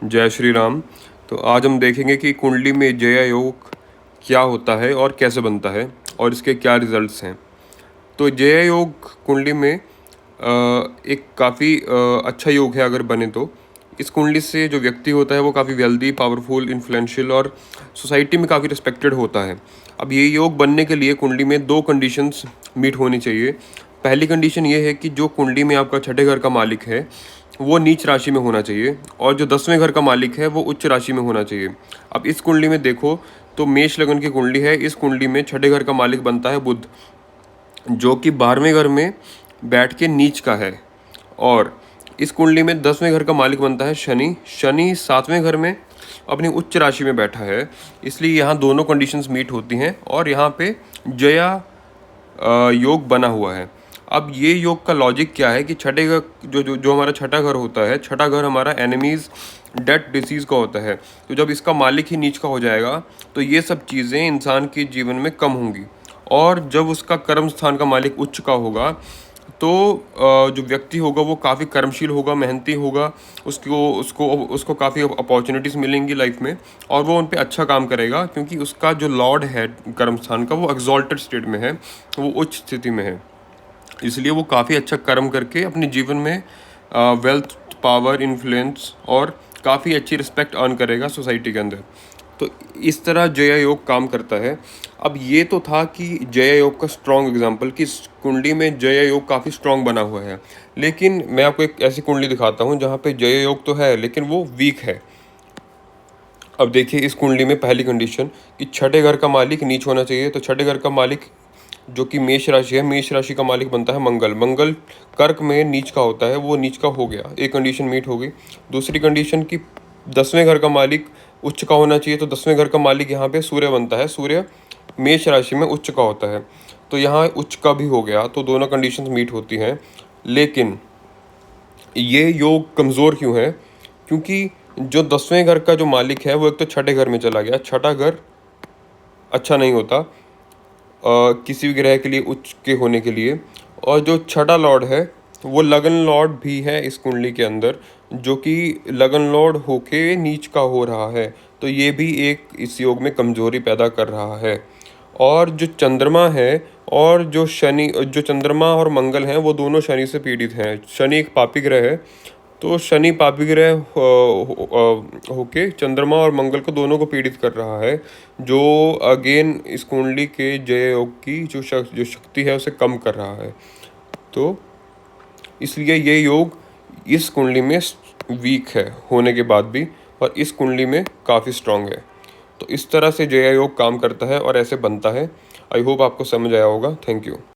जय श्री राम। तो आज हम देखेंगे कि कुंडली में जया योग क्या होता है और कैसे बनता है और इसके क्या रिजल्ट्स हैं। तो जया योग कुंडली में एक काफ़ी अच्छा योग है अगर बने तो। इस कुंडली से जो व्यक्ति होता है वो काफ़ी वेल्दी, पावरफुल, इन्फ्लुएंशियल और सोसाइटी में काफ़ी रिस्पेक्टेड होता है। अब ये योग बनने के लिए कुंडली में दो कंडीशंस मीट होनी चाहिए। पहली कंडीशन ये है कि जो कुंडली में आपका छठे घर का मालिक है वो नीच राशि में होना चाहिए और जो 10वें घर का मालिक है वो उच्च राशि में होना चाहिए। अब इस कुंडली में देखो तो मेष लगन की कुंडली है। इस कुंडली में छठे घर का मालिक बनता है बुध, जो कि 12वें घर में बैठ के नीच का है। और इस कुंडली में 10वें घर का मालिक बनता है शनि। शनि 7वें घर में अपनी उच्च राशि में बैठा है, इसलिए यहाँ दोनों कंडीशंस मीट होती हैं और यहाँ पे जया योग बना हुआ है। अब ये योग का लॉजिक क्या है कि छठे घर जो जो जो हमारा छठा घर होता है, छठा घर हमारा एनिमीज़, डेथ, डिसीज़ का होता है। तो जब इसका मालिक ही नीच का हो जाएगा तो ये सब चीज़ें इंसान के जीवन में कम होंगी। और जब उसका कर्म स्थान का मालिक उच्च का होगा तो जो व्यक्ति होगा वो काफ़ी कर्मशील होगा, मेहनती होगा, उसको उसको उसको काफ़ी अपॉर्चुनिटीज़ मिलेंगी लाइफ में और वो उन पे अच्छा काम करेगा, क्योंकि उसका जो लॉर्ड है कर्म स्थान का वो एक्सॉल्टेड स्टेट में है, वो उच्च स्थिति में है। इसलिए वो काफ़ी अच्छा कर्म करके अपने जीवन में वेल्थ, पावर, इन्फ्लुएंस और काफ़ी अच्छी रिस्पेक्ट अर्न करेगा सोसाइटी के अंदर। तो इस तरह जया योग काम करता है। अब ये तो था कि जया योग का स्ट्रॉन्ग एग्जांपल कि इस कुंडली में जया योग काफ़ी स्ट्रॉन्ग बना हुआ है। लेकिन मैं आपको एक ऐसी कुंडली दिखाता हूँ जहाँ पे जया योग तो है लेकिन वो वीक है। अब देखिए इस कुंडली में पहली कंडीशन कि छठे घर का मालिक नीच होना चाहिए। तो छठे घर का मालिक जो कि मेष राशि है, मेष राशि का मालिक बनता है मंगल। मंगल कर्क में नीच का होता है, वो नीच का हो गया, एक कंडीशन मीट हो गई। दूसरी कंडीशन कि 10वें घर का मालिक उच्च का होना चाहिए। तो 10वें घर का मालिक यहाँ पे सूर्य बनता है, सूर्य मेष राशि में उच्च का होता है, तो यहाँ उच्च का भी हो गया। तो दोनों कंडीशंस मीट होती हैं। लेकिन ये योग कमज़ोर क्यों है? क्योंकि जो 10वें घर का जो मालिक है वो एक तो छठे घर में चला गया। छठा घर अच्छा नहीं होता किसी भी ग्रह के लिए उच्च के होने के लिए। और जो छठा लॉर्ड है वो लगन लॉर्ड भी है इस कुंडली के अंदर, जो कि लगन लॉर्ड होके नीच का हो रहा है। तो ये भी एक इस योग में कमजोरी पैदा कर रहा है। और जो चंद्रमा है और जो शनि, जो चंद्रमा और मंगल हैं वो दोनों शनि से पीड़ित हैं। शनि एक पापी ग्रह है, तो शनि पापी ग्रह होके चंद्रमा और मंगल को दोनों को पीड़ित कर रहा है, जो अगेन इस कुंडली के जय योग की जो शक्ति है उसे कम कर रहा है। तो इसलिए ये योग इस कुंडली में वीक है होने के बाद भी, और इस कुंडली में काफ़ी स्ट्रांग है। तो इस तरह से जय योग काम करता है और ऐसे बनता है। आई होप आपको समझ आया होगा। Thank you.